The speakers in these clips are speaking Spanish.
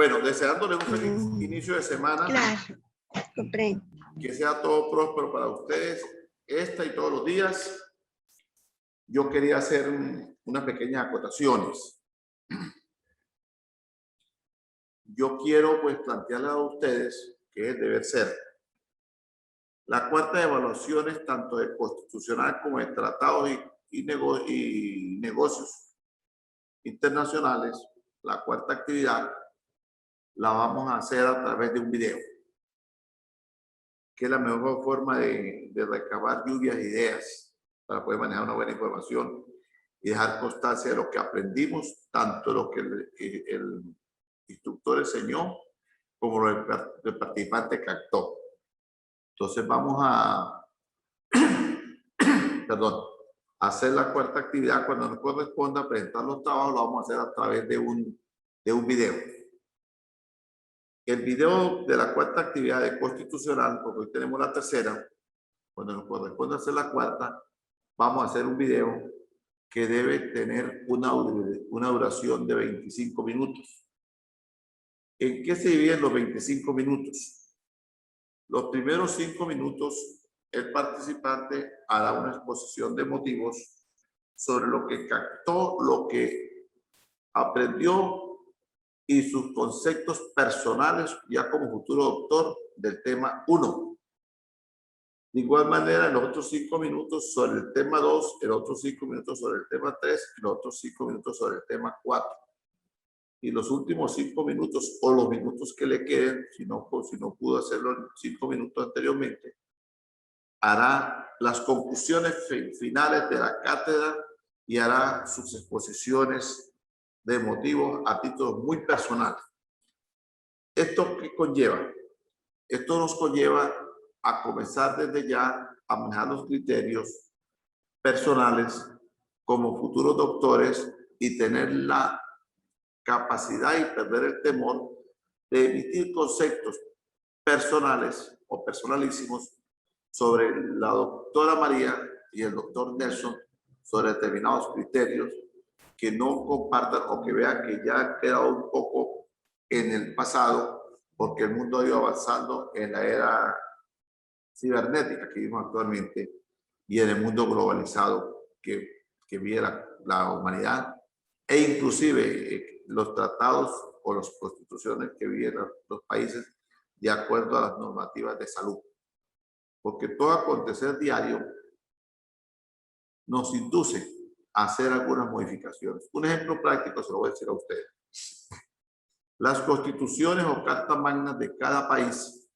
Bueno, deseándole un feliz inicio de semana. Claro, comprendo. Que sea todo próspero para ustedes, esta y todos los días. Yo quería hacer unas pequeñas acotaciones. Yo quiero pues plantearle a ustedes que es deber ser. La cuarta de evaluaciones, tanto de constitucional como de tratados y negocios internacionales, la cuarta actividad la vamos a hacer a través de un video, que es la mejor forma de recabar lluvias de ideas para poder manejar una buena información y dejar constancia de lo que aprendimos, tanto lo que el instructor enseñó como lo que el participante captó. Entonces vamos a hacer la cuarta actividad. Cuando nos corresponda presentar los trabajos, lo vamos a hacer a través de un video. El video de la cuarta actividad de constitucional, porque hoy tenemos la tercera, cuando nos corresponde hacer la cuarta, vamos a hacer un video que debe tener una duración de 25 minutos. ¿En qué se dividen los 25 minutos? Los primeros 5 minutos, el participante hará una exposición de motivos sobre lo que captó, lo que aprendió y sus conceptos personales ya como futuro doctor del tema 1. De igual manera, en los otros 5 minutos sobre el tema 2, en los otros 5 minutos sobre el tema 3, en los otros 5 minutos sobre el tema 4. Y los últimos 5 minutos o los minutos que le queden, si no pudo hacerlo en 5 minutos anteriormente, hará las conclusiones finales de la cátedra y hará sus exposiciones de motivos a títulos muy personales. ¿Esto qué conlleva? Esto nos conlleva a comenzar desde ya a manejar los criterios personales como futuros doctores y tener la capacidad y perder el temor de emitir conceptos personales o personalísimos sobre la doctora María y el doctor Nelson sobre determinados criterios que no compartan o que vean que ya han quedado un poco en el pasado porque el mundo ha ido avanzando en la era cibernética que vivimos actualmente y en el mundo globalizado que vive la humanidad e inclusive los tratados o las constituciones que viven los países de acuerdo a las normativas de salud. Porque todo acontecer diario nos induce a hacer algunas modificaciones. Un ejemplo práctico se lo voy a decir a ustedes. Las constituciones o cartas magnas de cada país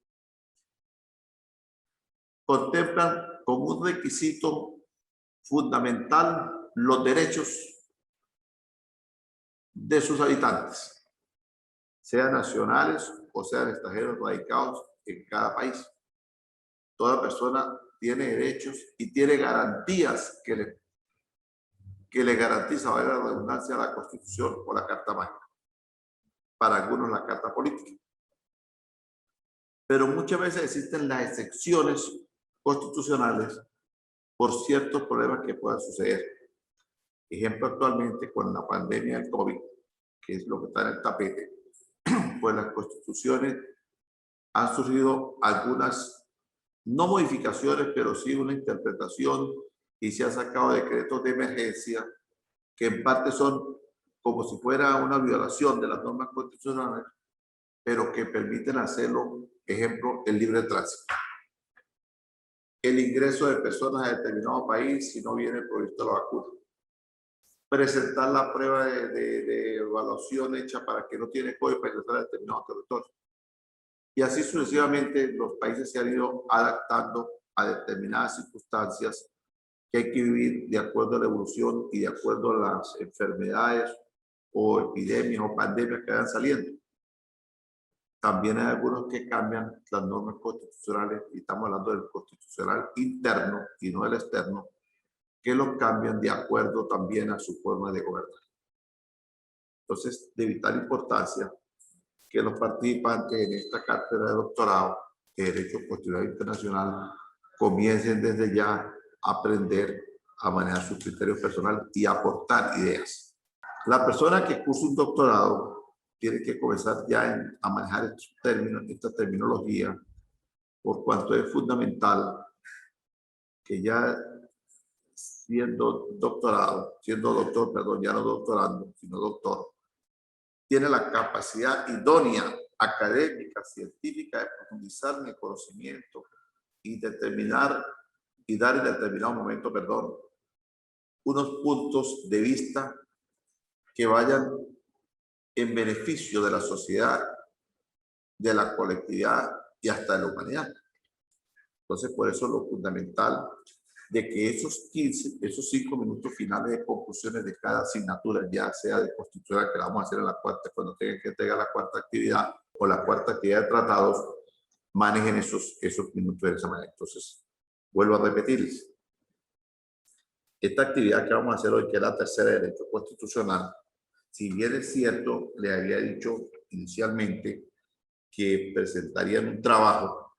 contemplan como un requisito fundamental los derechos de sus habitantes, sean nacionales o sean extranjeros radicados en cada país. Toda persona tiene derechos y tiene garantías que le garantiza, valga la redundancia, la Constitución o la Carta Magna. Para algunos la Carta Política. Pero muchas veces existen las excepciones constitucionales por ciertos problemas que puedan suceder. Ejemplo, actualmente con la pandemia del COVID, que es lo que está en el tapete, pues las constituciones han surgido algunas, no modificaciones, pero sí una interpretación y se han sacado decretos de emergencia que en parte son como si fuera una violación de las normas constitucionales, pero que permiten hacerlo, ejemplo, el libre tránsito. El ingreso de personas a determinado país si no viene provisto la vacuna. Presentar la prueba de evaluación hecha para que no tiene COVID para ingresar a determinado territorio. Y así sucesivamente los países se han ido adaptando a determinadas circunstancias que hay que vivir de acuerdo a la evolución y de acuerdo a las enfermedades o epidemias o pandemias que vayan saliendo. También hay algunos que cambian las normas constitucionales, y estamos hablando del constitucional interno y no del externo, que los cambian de acuerdo también a su forma de gobernar. Entonces, de vital importancia que los participantes en esta cátedra de doctorado de Derecho Constitucional Internacional comiencen desde ya a aprender a manejar sus criterios personales y aportar ideas. La persona que cursa un doctorado tiene que comenzar ya a manejar estos términos, esta terminología, por cuanto es fundamental que ya siendo doctor, perdón, ya no doctorando, sino doctor, tiene la capacidad idónea, académica, científica, de profundizar en el conocimiento y determinar, y dar en determinado momento, perdón, unos puntos de vista que vayan en beneficio de la sociedad, de la colectividad y hasta de la humanidad. Entonces, por eso lo fundamental de que esos 5 minutos finales de conclusiones de cada asignatura, ya sea de constitucional, que la vamos a hacer en la cuarta, cuando tengan que entregar la cuarta actividad o la cuarta actividad de tratados, manejen esos minutos de esa manera. Entonces, vuelvo a repetirles. Esta actividad que vamos a hacer hoy, que es la tercera de Derecho Constitucional, si bien es cierto, le había dicho inicialmente que presentarían un trabajo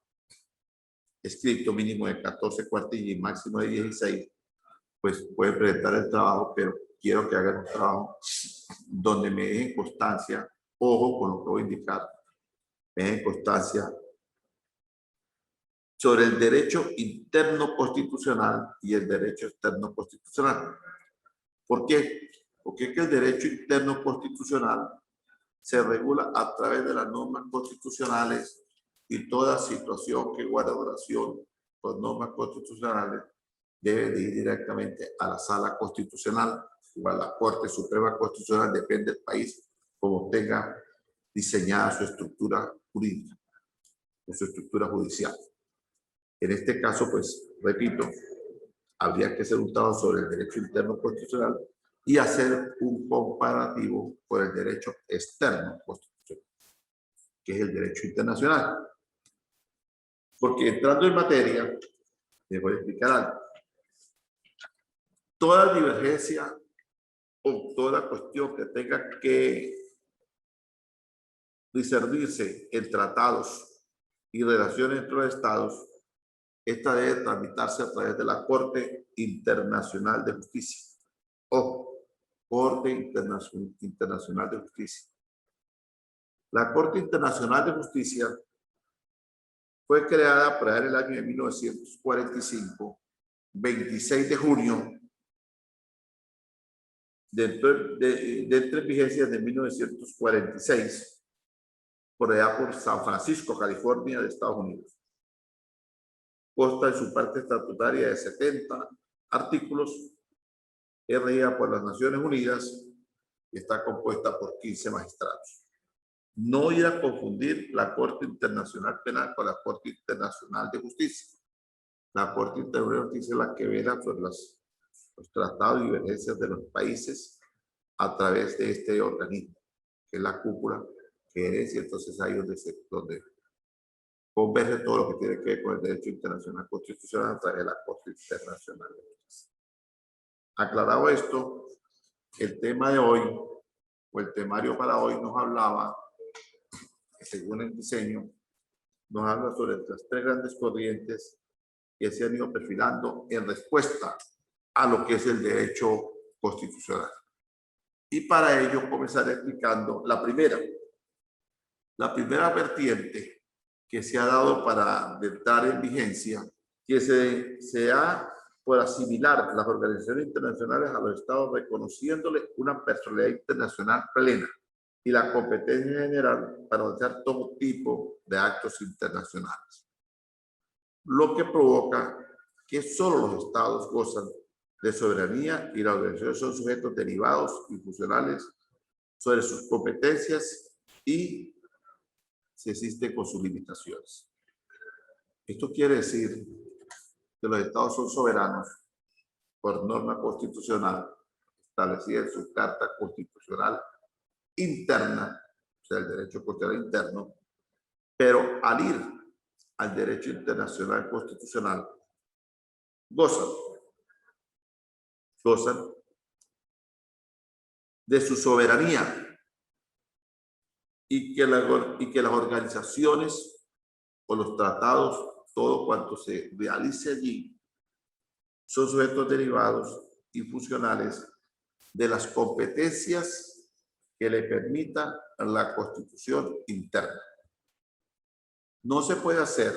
escrito mínimo de 14 cuartillas y máximo de 16, pues pueden presentar el trabajo, pero quiero que hagan un trabajo donde me dejen constancia, ojo con lo que voy a indicar, me dejen constancia sobre el derecho interno constitucional y el derecho externo constitucional. ¿Por qué? Porque es que el derecho interno constitucional se regula a través de las normas constitucionales y toda situación que guarda relación con normas constitucionales debe de ir directamente a la sala constitucional o a la Corte Suprema Constitucional, depende del país, como tenga diseñada su estructura jurídica o su estructura judicial. En este caso, pues, repito, habría que hacer un trabajo sobre el derecho interno constitucional y hacer un comparativo con el derecho externo constitucional, que es el derecho internacional. Porque entrando en materia, les voy a explicar algo. Toda divergencia o toda cuestión que tenga que discernirse en tratados y relaciones entre los estados, esta debe tramitarse a través de la Corte Internacional de Justicia. Ojo, Corte Internacional de Justicia. La Corte Internacional de Justicia fue creada para el año de 1945, 26 de junio, dentro de vigencias de 1946, por allá por San Francisco, California, de Estados Unidos. Consta en su parte estatutaria de 70 artículos, es regida por las Naciones Unidas y está compuesta por 15 magistrados. No ir a confundir la Corte Internacional Penal con la Corte Internacional de Justicia. La Corte Internacional de Justicia es la que vela sobre los tratados y divergencias de los países a través de este organismo, que es la cúpula que es, y entonces ahí donde converge todo lo que tiene que ver con el derecho internacional constitucional a través de la Corte Internacional de Justicia. Aclarado esto, el tema de hoy, o el temario para hoy, nos hablaba, según el diseño, nos habla sobre las 3 grandes corrientes que se han ido perfilando en respuesta a lo que es el derecho constitucional. Y para ello comenzaré explicando la primera vertiente que se ha dado para entrar en vigencia, que se ha por asimilar las organizaciones internacionales a los estados, reconociéndole una personalidad internacional plena y la competencia general para realizar todo tipo de actos internacionales. Lo que provoca que solo los estados gozan de soberanía y las organizaciones son sujetos derivados y funcionales sobre sus competencias y se existe con sus limitaciones. Esto quiere decir que los estados son soberanos por norma constitucional establecida en su carta constitucional interna, o sea, el derecho constitucional interno, pero al ir al derecho internacional constitucional, gozan de su soberanía y que las organizaciones o los tratados, todo cuanto se realice allí, son sujetos derivados y funcionales de las competencias que le permita la constitución interna. No se puede hacer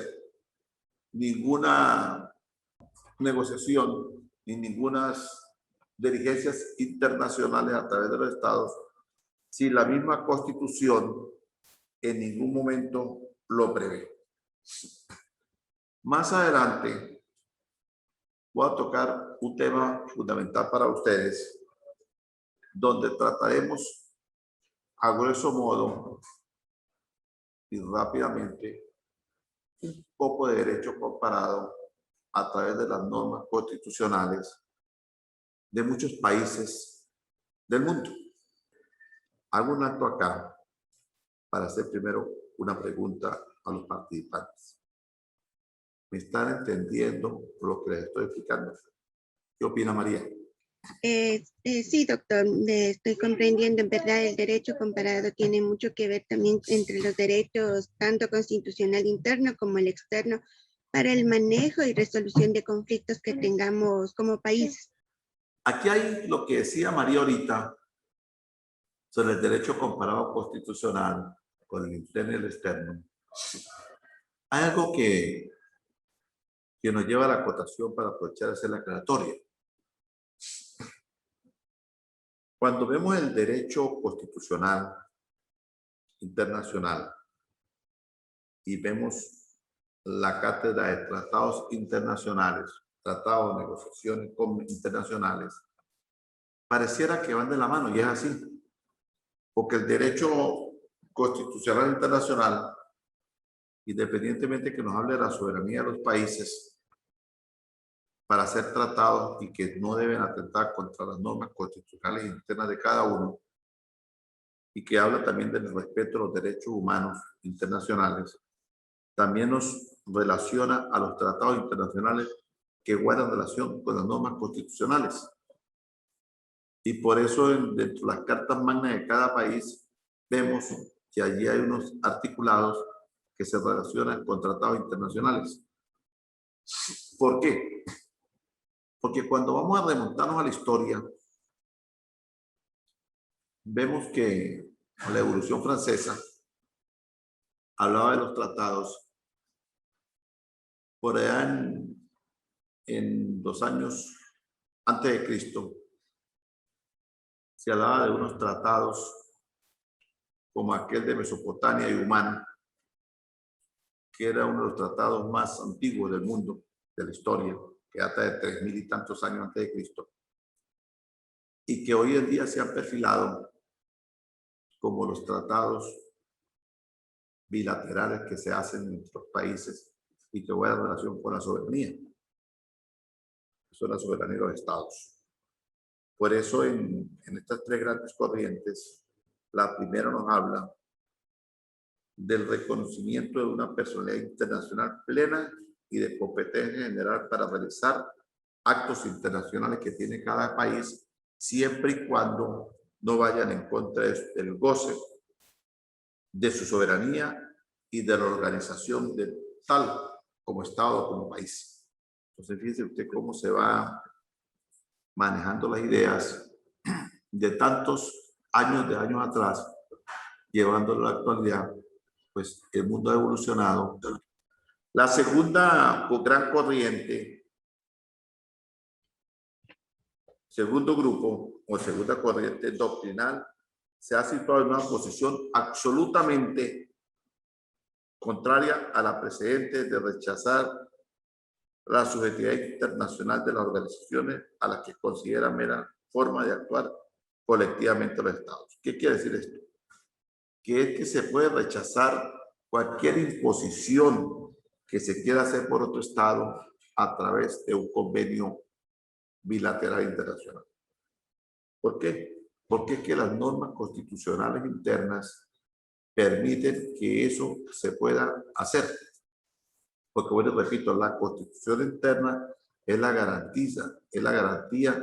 ninguna negociación ni ninguna dirigencias internacionales a través de los estados si la misma constitución en ningún momento lo prevé. Más adelante voy a tocar un tema fundamental para ustedes, donde trataremos a grueso modo y rápidamente un poco de derecho comparado a través de las normas constitucionales de muchos países del mundo. Hago un acto acá para hacer primero una pregunta a los participantes. ¿Me están entendiendo lo que les estoy explicando? ¿Qué opina María? Sí, doctor, estoy comprendiendo. En verdad, el derecho comparado tiene mucho que ver también entre los derechos, tanto constitucional interno como el externo, para el manejo y resolución de conflictos que tengamos como países. Aquí hay lo que decía María ahorita sobre el derecho comparado constitucional con el interno y el externo. Hay algo que nos lleva a la acotación para aprovechar de hacer la aclaratoria. Cuando vemos el derecho constitucional internacional y vemos la cátedra de tratados internacionales, tratados de negociaciones internacionales, pareciera que van de la mano y es así. Porque el derecho constitucional internacional, independientemente que nos hable de la soberanía de los países, para ser tratados y que no deben atentar contra las normas constitucionales internas de cada uno, y que habla también del respeto a los derechos humanos internacionales, también nos relaciona a los tratados internacionales que guardan relación con las normas constitucionales. Y por eso dentro de las cartas magnas de cada país vemos que allí hay unos articulados que se relacionan con tratados internacionales. ¿Por qué? Porque cuando vamos a remontarnos a la historia, vemos que la Evolución Francesa hablaba de los tratados por allá en los años antes de Cristo. Se hablaba de unos tratados como aquel de Mesopotamia y Humana, que era uno de los tratados más antiguos del mundo, de la historia, que data de 3000 y tantos años antes de Cristo, y que hoy en día se han perfilado como los tratados bilaterales que se hacen entre los países y que guardan relación con la soberanía. Eso es la soberanía de los estados. Por eso en estas tres grandes corrientes, la primera nos habla del reconocimiento de una personalidad internacional plena y de competencia general para realizar actos internacionales que tiene cada país, siempre y cuando no vayan en contra del goce de su soberanía y de la organización de tal como Estado como país. Entonces, fíjese usted cómo se va manejando las ideas de tantos años atrás, llevándolo a la actualidad. Pues el mundo ha evolucionado. La segunda gran corriente, segundo grupo o segunda corriente doctrinal, se ha situado en una posición absolutamente contraria a la precedente de rechazar la subjetividad internacional de las organizaciones a las que considera mera forma de actuar colectivamente los estados. ¿Qué quiere decir esto? Que es que se puede rechazar cualquier imposición que se quiera hacer por otro estado a través de un convenio bilateral internacional. ¿Por qué? Porque es que las normas constitucionales internas permiten que eso se pueda hacer. Porque, bueno, repito, la constitución interna es la garantía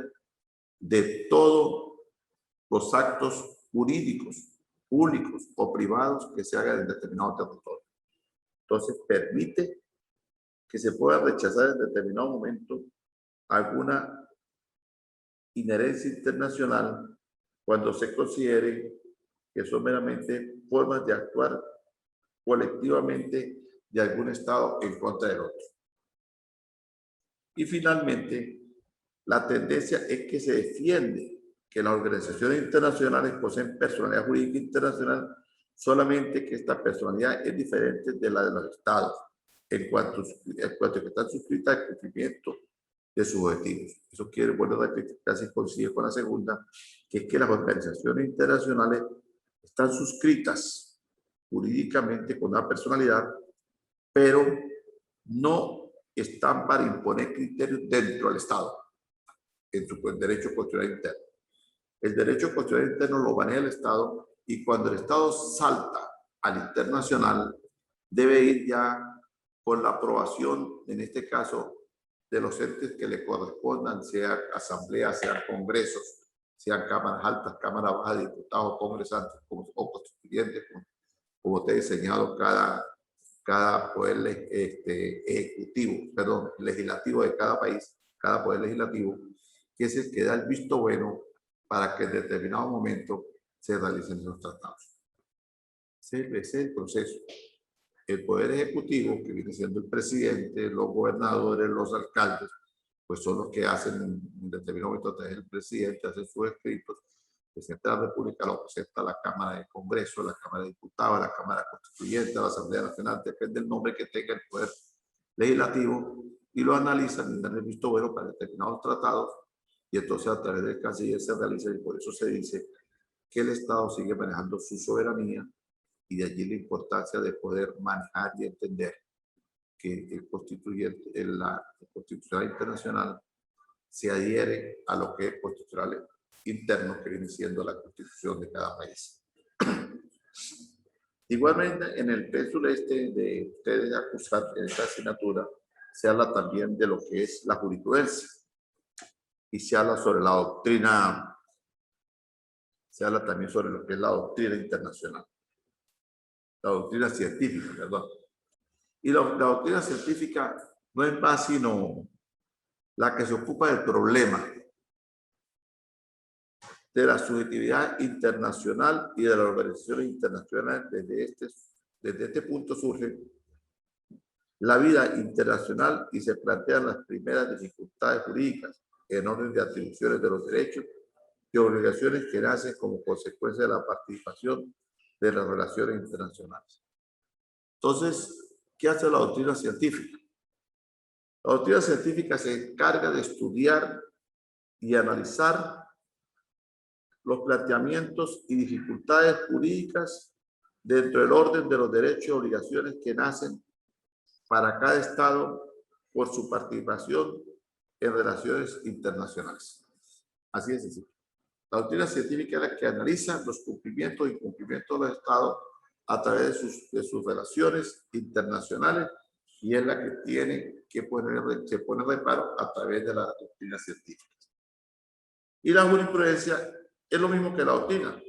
de todos los actos jurídicos, públicos o privados que se hagan en determinado territorio. Entonces, permite que se pueda rechazar en determinado momento alguna inherencia internacional cuando se considere que son meramente formas de actuar colectivamente de algún Estado en contra del otro. Y finalmente, la tendencia es que se defiende que las organizaciones internacionales poseen personalidad jurídica internacional, solamente que esta personalidad es diferente de la de los Estados, en cuanto a que están suscritas al cumplimiento de sus objetivos. Eso quiere, bueno, casi coincide con la segunda, que es que las organizaciones internacionales están suscritas jurídicamente con una personalidad, pero no están para imponer criterios dentro del Estado, en su derecho constitucional interno. El derecho constitucional interno lo maneja el Estado, y cuando el Estado salta al internacional, debe ir ya con la aprobación, en este caso, de los entes que le correspondan, sea asambleas, sean congresos, sean cámaras altas, cámaras bajas de diputados, congresantes o constituyentes, como te he diseñado cada poder ejecutivo, perdón, legislativo de cada país, cada poder legislativo, que es el que da el visto bueno para que en determinado momento se realicen los tratados. Ese es el proceso. El poder ejecutivo, que viene siendo el presidente, los gobernadores, los alcaldes, pues son los que hacen en determinado momento, a través del presidente, hacen sus escritos. El presidente de la República lo presenta a la Cámara de Congreso, a la Cámara de Diputados, a la Cámara Constituyente, a la Asamblea Nacional, depende del nombre que tenga el poder legislativo, y lo analizan y dan el visto bueno para determinados tratados, y entonces a través del canciller se realiza, y por eso se dice que el Estado sigue manejando su soberanía, y de allí la importancia de poder manejar y entender que el constituyente, la constitucional internacional se adhiere a lo que es constitucional interno, que viene siendo la constitución de cada país. Igualmente, en el pénsul de ustedes acusar en esta asignatura, se habla también de lo que es la jurisprudencia, y se habla sobre la doctrina, se habla también sobre lo que es la doctrina internacional, la doctrina científica, perdón. Y la doctrina científica no es más sino la que se ocupa del problema de la subjetividad internacional y de las organizaciones internacionales. Desde este punto surge la vida internacional y se plantean las primeras dificultades jurídicas en orden de atribuciones de los derechos y obligaciones que nacen como consecuencia de la participación de las relaciones internacionales. Entonces, ¿qué hace la doctrina científica? La doctrina científica se encarga de estudiar y analizar los planteamientos y dificultades jurídicas dentro del orden de los derechos y obligaciones que nacen para cada Estado por su participación en relaciones internacionales. Así es sencillo. La doctrina científica es la que analiza los cumplimientos e incumplimientos de los Estados a través de sus relaciones internacionales, y es la que tiene que se pone reparo a través de la doctrina científica. Y la jurisprudencia es lo mismo que la doctrina,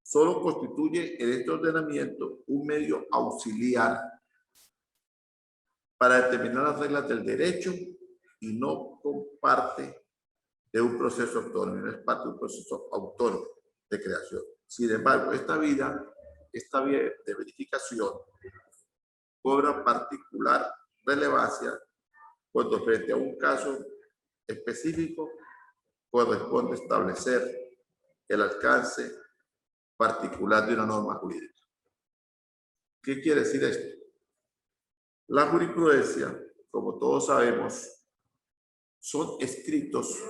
solo constituye en este ordenamiento un medio auxiliar para determinar las reglas del derecho, y no comparte de un proceso autónomo, no es parte de un proceso autónomo de creación. Sin embargo, esta vía de verificación cobra particular relevancia cuando frente a un caso específico corresponde establecer el alcance particular de una norma jurídica. ¿Qué quiere decir esto? La jurisprudencia, como todos sabemos, son escritos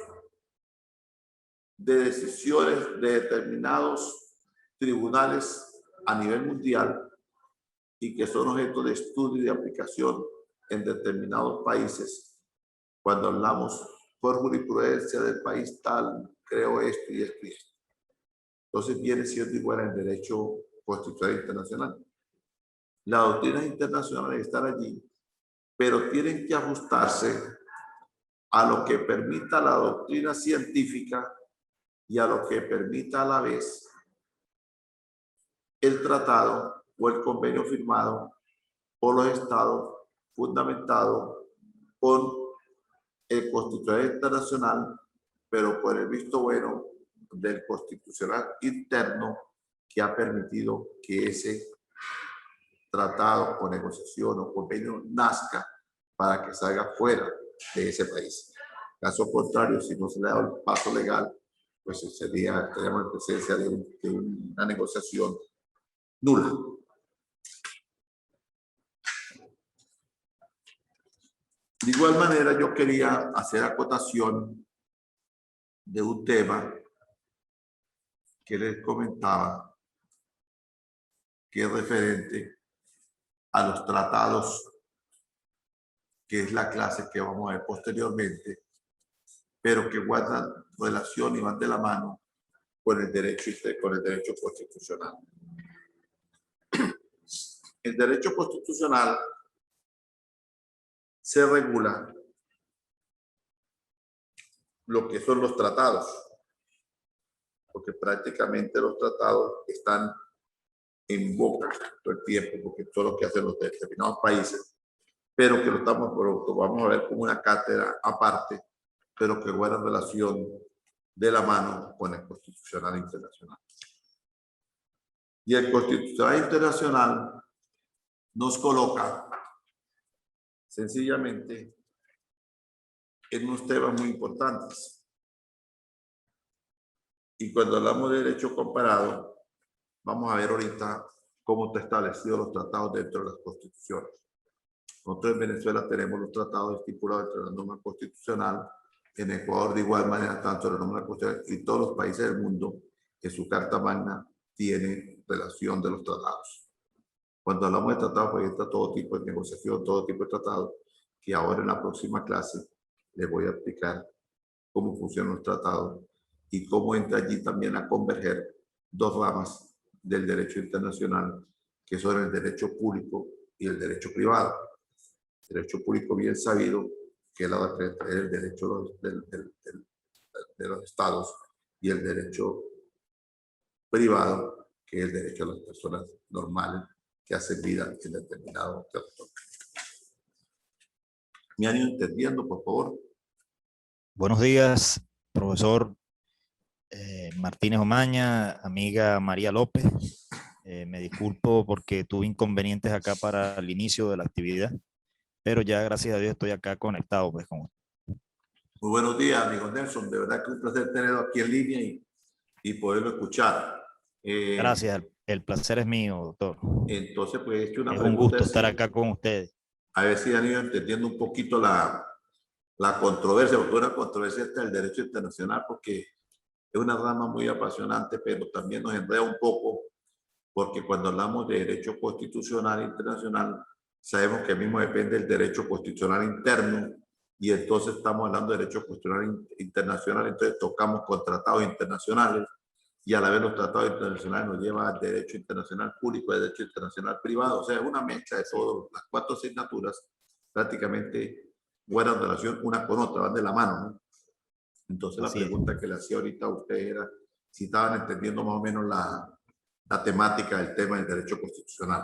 de decisiones de determinados tribunales a nivel mundial, y que son objeto de estudio y de aplicación en determinados países. Cuando hablamos por jurisprudencia del país tal, creo esto y esto y esto. Entonces viene siendo igual en derecho constitucional internacional. Las doctrinas internacionales están allí, pero tienen que ajustarse a lo que permita la doctrina científica y a lo que permita a la vez el tratado o el convenio firmado por los Estados, fundamentado con el constitucional internacional, pero por el visto bueno del constitucional interno que ha permitido que ese tratado o negociación o convenio nazca para que salga fuera de ese país. Caso contrario, si no se le da el paso legal, pues estaríamos en presencia de una negociación nula. De igual manera, yo quería hacer acotación de un tema que les comentaba, que es referente a los tratados, que es la clase que vamos a ver posteriormente, pero que guardan relación y van de la mano con el derecho constitucional. El derecho constitucional se regula lo que son los tratados, porque prácticamente los tratados están en boca todo el tiempo, porque son los que hacen los determinados países, pero que lo vamos a ver como una cátedra aparte, pero que guarda relación de la mano con el Constitucional Internacional. Y el Constitucional Internacional nos coloca sencillamente en unos temas muy importantes. Y cuando hablamos de derecho comparado, vamos a ver ahorita cómo está establecido los tratados dentro de las constituciones. Nosotros en Venezuela tenemos los tratados estipulados dentro de la norma constitucional, en Ecuador de igual manera, tanto la norma constitucional y todos los países del mundo, que su carta magna tiene relación de los tratados. Cuando hablamos de tratados, pues está todo tipo de negociación, todo tipo de tratados, que ahora en la próxima clase les voy a explicar cómo funcionan los tratados y cómo entra allí también a converger dos ramas del derecho internacional, que son el derecho público y el derecho privado. El derecho público, bien sabido, que es el derecho de los estados, y el derecho privado, que es el derecho de las personas normales que hacen vida en determinado territorio. ¿Me han ido entendiendo, por favor? Buenos días, profesor Martínez Omaña, amiga María López. Me disculpo porque tuve inconvenientes acá para el inicio de la actividad, pero ya gracias a Dios estoy acá conectado pues con usted. Muy buenos días, amigo Nelson. De verdad que es un placer tenerlo aquí en línea y poderlo escuchar. Gracias, el placer es mío, doctor. Entonces, pues he hecho una es pregunta. Un gusto estar acá con ustedes. A ver si han ido entendiendo un poquito la controversia, porque una controversia está el derecho internacional, porque es una rama muy apasionante, pero también nos enreda un poco, porque cuando hablamos de derecho constitucional internacional, sabemos que mismo depende del derecho constitucional interno, y entonces estamos hablando de derecho constitucional internacional, entonces tocamos con tratados internacionales, y a la vez los tratados internacionales nos llevan al derecho internacional público, al derecho internacional privado, o sea, es una mezcla de todas las cuatro asignaturas, prácticamente guardan relación una con otra, van de la mano, ¿no? Entonces la pregunta que le hacía ahorita a usted era si estaban entendiendo más o menos la temática del tema del derecho constitucional.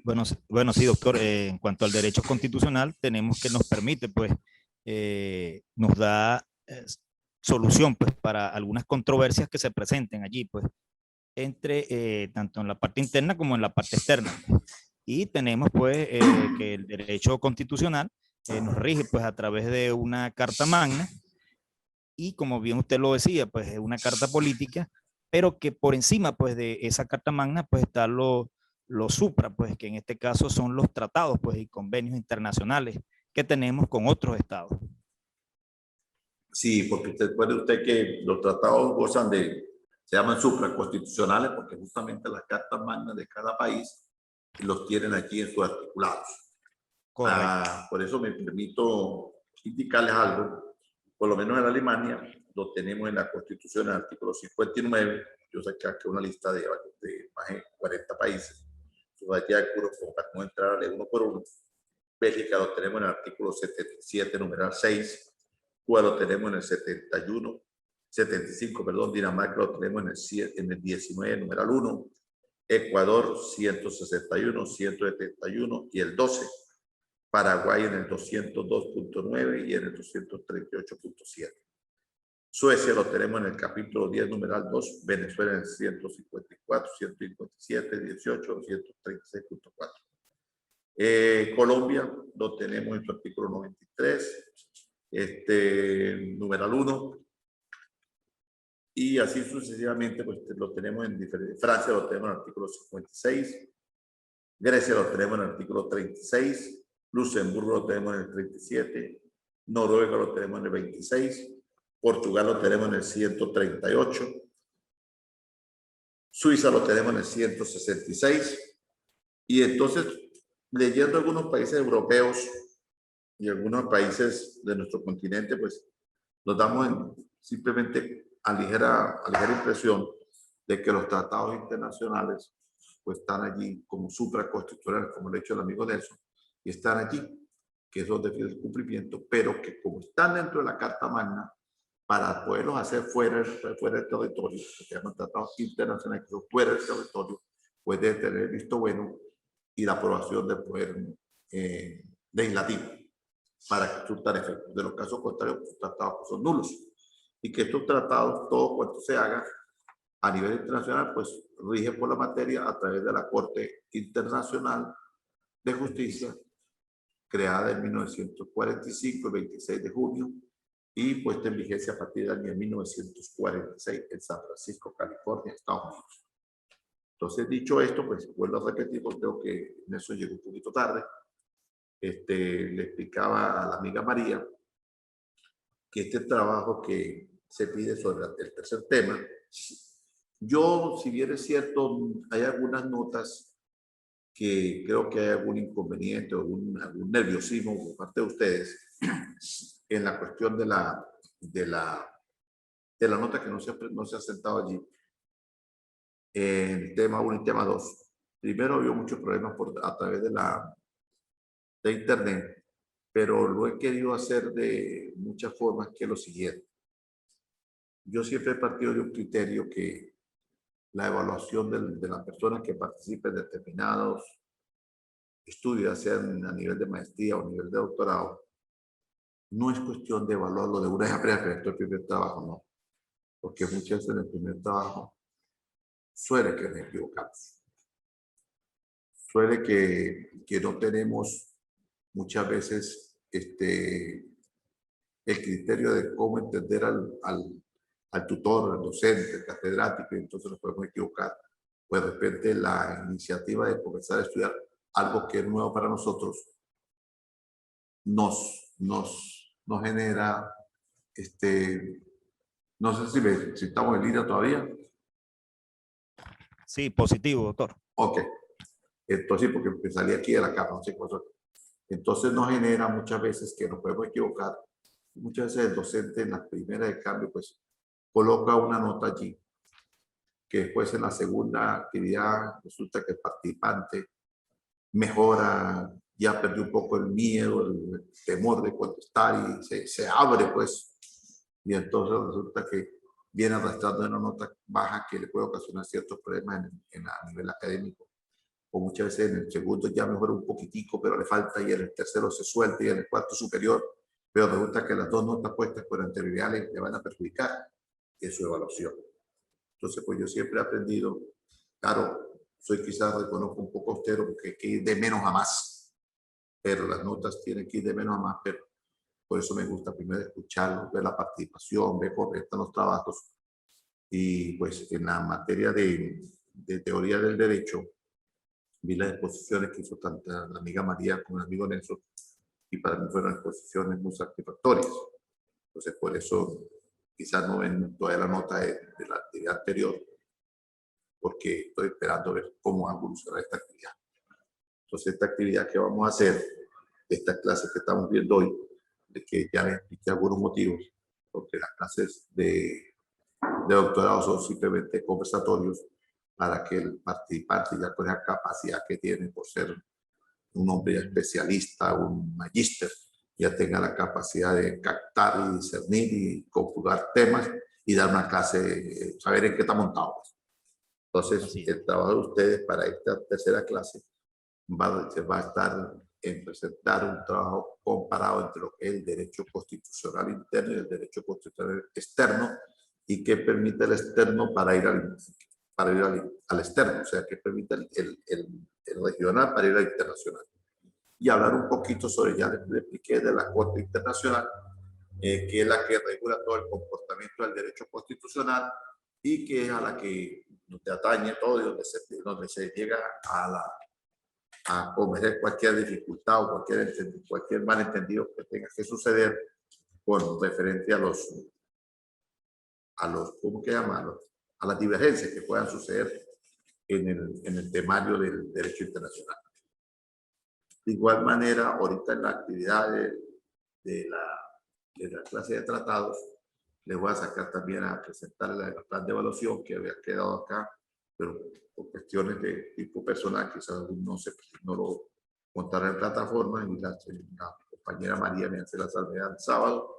Bueno, sí, doctor. En cuanto al derecho constitucional, tenemos que nos permite, pues, nos da solución, pues, para algunas controversias que se presenten allí, pues, entre tanto en la parte interna como en la parte externa. Y tenemos, pues, que el derecho constitucional nos rige, pues, a través de una carta magna, y como bien usted lo decía, pues, es una carta política, pero que por encima, pues, de esa carta magna, pues, está lo supra, pues, que en este caso son los tratados, pues, y convenios internacionales que tenemos con otros estados. Sí, porque puede usted que los tratados gozan se llaman supraconstitucionales, porque justamente las cartas magnas de cada país los tienen aquí en sus articulados. Por eso me permito indicarles algo. Por lo menos en Alemania lo tenemos en la Constitución, en el artículo 59. Yo saqué aquí una lista de más de 40 países. Aquí hay para no entrar uno por uno. Bélgica lo tenemos en el artículo 77, numeral 6. Cuba lo tenemos en el 75, perdón. Dinamarca lo tenemos en el 19, numeral 1. Ecuador 161, 171 y el 12. Paraguay en el 202.9 y en el 238.7. Suecia lo tenemos en el capítulo 10, numeral 2, Venezuela en el 154, 157, 18, 236.4. Colombia lo tenemos en su artículo 93, numeral 1, y así sucesivamente, pues lo tenemos en diferentes. Francia lo tenemos en el artículo 56, Grecia lo tenemos en el artículo 36, Luxemburgo lo tenemos en el 37, Noruega lo tenemos en el 26, Portugal lo tenemos en el 138, Suiza lo tenemos en el 166, y entonces, leyendo algunos países europeos y algunos países de nuestro continente, pues nos damos simplemente a ligera impresión de que los tratados internacionales pues están allí como supraconstitucionales, como lo ha dicho el amigo Nelson, y están allí, que eso define el cumplimiento, pero que como están dentro de la Carta Magna, para poderlos hacer fuera del territorio, que se llaman tratados internacionales, que son fuera del territorio, pues debe tener el visto bueno y la aprobación del poder legislativo para que surtan efectos. De los casos contrarios, los tratados son nulos. Y que estos tratados, todo cuanto se haga a nivel internacional, pues rige por la materia a través de la Corte Internacional de Justicia, creada en 1945, el 26 de junio, y puesta en vigencia a partir del año 1946 en San Francisco, California, Estados Unidos. Entonces, dicho esto, pues vuelvo a repetir, porque creo que en eso llegó un poquito tarde. Le explicaba a la amiga María que este trabajo que se pide sobre el tercer tema, yo, si bien es cierto, hay algunas notas que creo que hay algún inconveniente o algún nerviosismo por parte de ustedes en la cuestión de la nota que no se ha sentado allí. En el tema 1 y tema 2. Primero, había muchos problemas a través de internet, pero lo he querido hacer de muchas formas, que es lo siguiente. Yo siempre he partido de un criterio que la evaluación de las personas que participen en determinados estudios, sean a nivel de maestría o a nivel de doctorado, no es cuestión de evaluarlo de una vez apenas el primer trabajo, no. Porque muchas veces en el primer trabajo suele que nos equivocamos. Suele que no tenemos muchas veces el criterio de cómo entender al tutor, al docente, al catedrático, y entonces nos podemos equivocar. Pues de repente la iniciativa de comenzar a estudiar algo que es nuevo para nosotros nos genera, no sé si estamos en línea todavía. Sí, positivo, doctor. Ok. Entonces, porque salí aquí de la cama, no sé cosas. Entonces nos genera muchas veces que nos podemos equivocar. Muchas veces el docente en la primera de cambio, pues, coloca una nota allí, que después en la segunda actividad resulta que el participante mejora, ya perdió un poco el miedo, el temor de contestar, y se abre, pues, y entonces resulta que viene arrastrando una nota baja que le puede ocasionar ciertos problemas a nivel académico. O muchas veces en el segundo ya mejora un poquitico, pero le falta, y en el tercero se suelta, y en el cuarto superior, pero resulta que las dos notas puestas por anterioridad le van a perjudicar en su evaluación. Entonces, pues yo siempre he aprendido, claro, soy quizás, reconozco, un poco austero, porque hay que ir de menos a más, pero las notas tienen que ir de menos a más, pero por eso me gusta primero escucharlos, ver la participación, ver cómo están los trabajos. Y pues en la materia de teoría del derecho, vi las exposiciones que hizo tanto la amiga María como el amigo Nelson, y para mí fueron exposiciones muy satisfactorias. Entonces, por eso quizás no ven todavía la nota de la actividad anterior, porque estoy esperando ver cómo va a evolucionar esta actividad. Entonces, esta actividad que vamos a hacer, estas clases que estamos viendo hoy, de que ya les expliqué algunos motivos, porque las clases de doctorado son simplemente conversatorios para que el participante, ya con esa capacidad que tiene por ser un hombre especialista, un magíster, ya tenga la capacidad de captar y discernir y conjugar temas y dar una clase, saber en qué está montado. Entonces, el trabajo de ustedes para esta tercera clase se va a estar en presentar un trabajo comparado entre lo que es el derecho constitucional interno y el derecho constitucional externo, y qué permite el externo para ir al externo, o sea, qué permite el regional para ir al internacional. Y hablar un poquito sobre, ya les expliqué, de la Corte Internacional, que es la que regula todo el comportamiento del derecho constitucional y que es a la que nos atañe todo y donde se llega a cometer cualquier dificultad o cualquier malentendido que tenga que suceder con referente a los ¿cómo que llaman? A las divergencias que puedan suceder en el temario del derecho internacional. De igual manera, ahorita en la actividad de la clase de tratados, les voy a sacar también a presentar el plan de evaluación que había quedado acá, pero por cuestiones de tipo personal, quizás no lo montaron en plataforma, y la compañera María me hace la salvedad el sábado,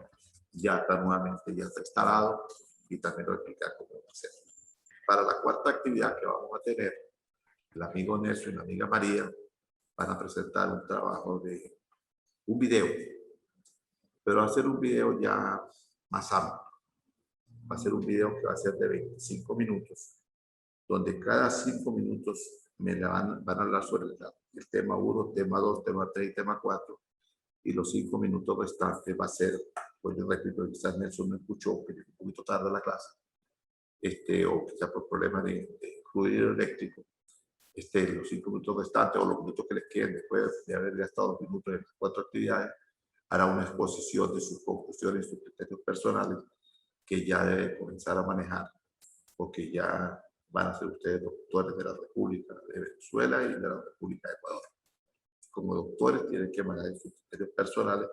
ya está nuevamente, ya está instalado, y también lo explicar cómo va a ser. Para la cuarta actividad que vamos a tener, el amigo Nelson y la amiga María van a presentar un trabajo de un video, pero va a ser un video ya más amplio. Va a ser un video que va a ser de 25 minutos, donde cada 5 minutos me van a hablar sobre el tema 1, tema 2, tema 3 y tema 4, y los 5 minutos restantes va a ser, pues yo repito, quizás Nelson me escuchó, que un poquito tarde la clase, o quizás por problemas de fluido eléctrico, los 5 minutos restantes o los minutos que les queden después de haber gastado 2 minutos en las 4 actividades, hará una exposición de sus conclusiones y sus criterios personales que ya debe comenzar a manejar, porque ya van a ser ustedes doctores de la República de Venezuela y de la República de Ecuador. Como doctores tienen que manejar sus criterios personales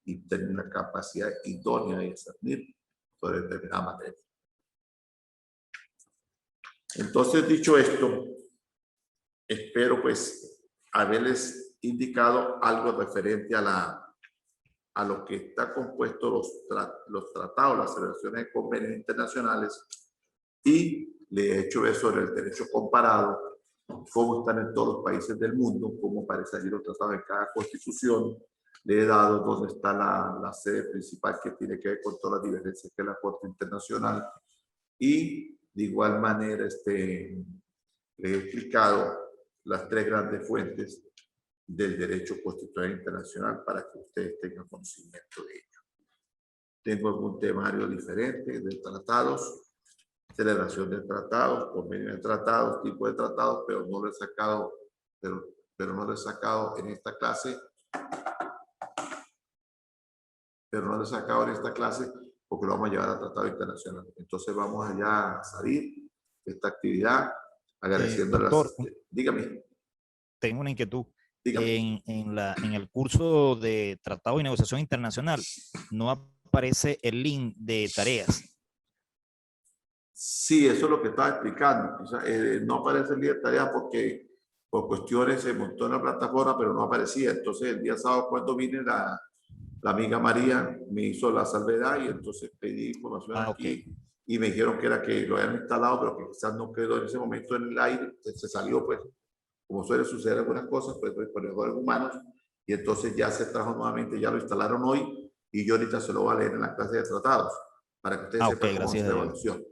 y tener una capacidad idónea de discernir sobre determinada materia. Entonces, dicho esto, espero pues haberles indicado algo referente a lo que está compuesto los tratados, las celebraciones de convenios internacionales, y le he hecho ver sobre el derecho comparado, cómo están en todos los países del mundo, cómo parece allí los tratados en cada constitución. Le he dado dónde está la sede principal que tiene que ver con todas las divergencias que es la Corte Internacional, y de igual manera le he explicado las 3 grandes fuentes del derecho constitucional internacional para que ustedes tengan conocimiento de ello. Tengo algún temario diferente de tratados, celebración de tratados, convenio de tratados, tipo de tratados, pero no lo he sacado, pero no lo he sacado en esta clase. Pero no lo he sacado en esta clase porque lo vamos a llevar a tratado internacional. Entonces vamos allá a salir de esta actividad agradeciendo doctor, dígame. Tengo una inquietud. Dígame. En el curso de Tratado y Negociación Internacional no aparece el link de tareas. Sí, eso es lo que estaba explicando. O sea, no aparece el link de tareas porque por cuestiones se montó en la plataforma, pero no aparecía. Entonces el día sábado, cuando vine, la amiga María me hizo la salvedad y entonces pedí información aquí. Okay. Y me dijeron que era que lo habían instalado, pero que quizás no quedó en ese momento en el aire, se salió, pues, como suele suceder algunas cosas, pues por errores humanos, y entonces ya se trajo nuevamente, ya lo instalaron hoy, y yo ahorita se lo voy a leer en la clase de tratados, para que ustedes sepan cómo es la evaluación.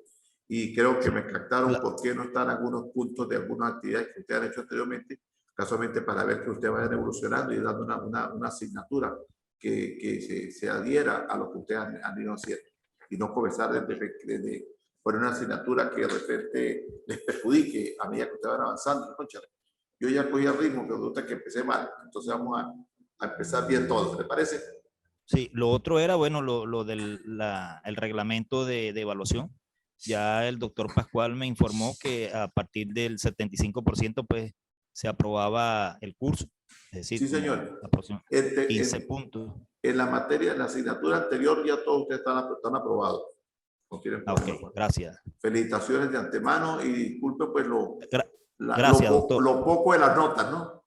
Y creo que me captaron por qué no están algunos puntos de algunas actividades que ustedes han hecho anteriormente, casualmente para ver que ustedes vayan evolucionando y dando una asignatura que se adhiera a lo que ustedes han ido haciendo, y no comenzar desde poner una asignatura que de repente les perjudique a medida que ustedes van avanzando. Yo ya cogí el ritmo, pero resulta que empecé mal, entonces vamos a empezar bien todo, ¿le parece? Sí, lo otro era, bueno, lo del el reglamento de evaluación. Ya el doctor Pascual me informó que a partir del 75% pues se aprobaba el curso. Es decir, sí, señor. 15 puntos. En la materia, en la asignatura anterior, ya todos ustedes están aprobados. No tienen problema. Ok, gracias. Felicitaciones de antemano y disculpe pues gracias, doctor. Lo poco de las notas, ¿no?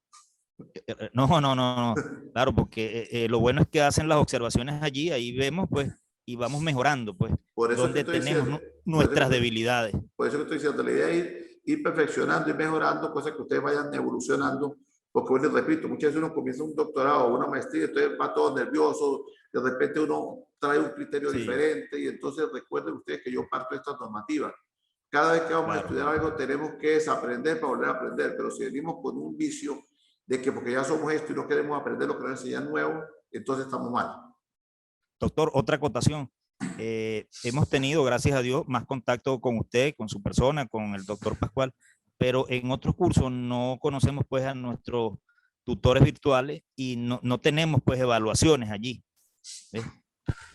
No. Claro, porque lo bueno es que hacen las observaciones allí, ahí vemos pues, y vamos mejorando pues, por eso donde tenemos nuestras debilidades. Por eso que estoy diciendo, la idea es ir perfeccionando y mejorando, cosas que ustedes vayan evolucionando Porque, bueno, repito, muchas veces uno comienza un doctorado o una maestría, entonces va todo nervioso, de repente uno trae un criterio Sí. diferente, y entonces recuerden ustedes que yo parto de estas normativas. Cada vez que vamos a estudiar algo tenemos que desaprender para volver a aprender, pero si venimos con un vicio de que porque ya somos esto y no queremos aprender lo que nos enseñan nuevo, entonces estamos mal. Doctor, otra acotación. Hemos tenido, gracias a Dios, más contacto con usted, con su persona, con el doctor Pascual, pero en otros cursos no conocemos pues a nuestros tutores virtuales y no tenemos pues evaluaciones allí. Pues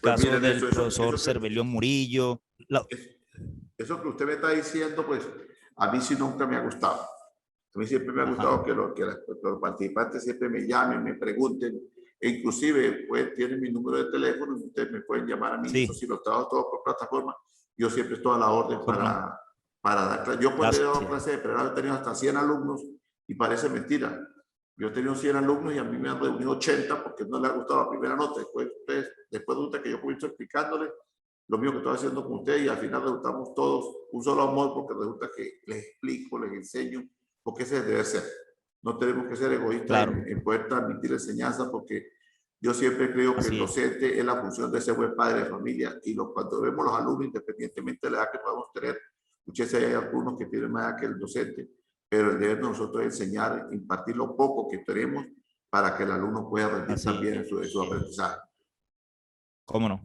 caso miren, del profesor Cervelión Murillo. Eso que usted me está diciendo, pues a mí sí nunca me ha gustado. A mí siempre me ha gustado que los participantes siempre me llamen, me pregunten, e inclusive pues tienen mi número de teléfono, ustedes me pueden llamar a mí, Sí. eso sí, los trabajo todos por plataforma, yo siempre estoy a la orden para dar clases. Yo cuando he dado clases de pregrado he tenido hasta 100 alumnos y parece mentira. Yo he tenido 100 alumnos y a mí me han reunido 80 porque no les ha gustado la primera nota. Después resulta que yo comienzo explicándoles lo mismo que estoy haciendo con ustedes y al final resultamos todos un solo amor porque resulta que les explico, les enseño, porque ese debe ser. No tenemos que ser egoístas Claro. en poder transmitir enseñanza, porque yo siempre creo que el docente es la función de ese buen padre de familia, y cuando vemos los alumnos, independientemente de la edad que podamos tener, muchas veces hay algunos que tienen más edad que el docente, pero el deber de nosotros es enseñar, impartir lo poco que tenemos para que el alumno pueda rendir también en su aprendizaje. ¿Cómo no?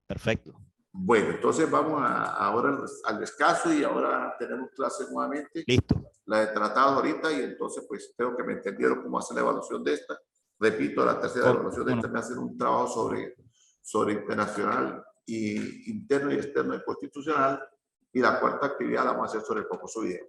Perfecto. Bueno, entonces vamos ahora al descanso y ahora tenemos clase nuevamente. Listo. La de tratados ahorita, y entonces pues creo que me entendieron cómo hacer la evaluación de esta. Repito, la tercera evaluación de esta me hace un trabajo sobre internacional y interno y externo y constitucional, y la cuarta actividad la vamos a hacer sobre el famoso video.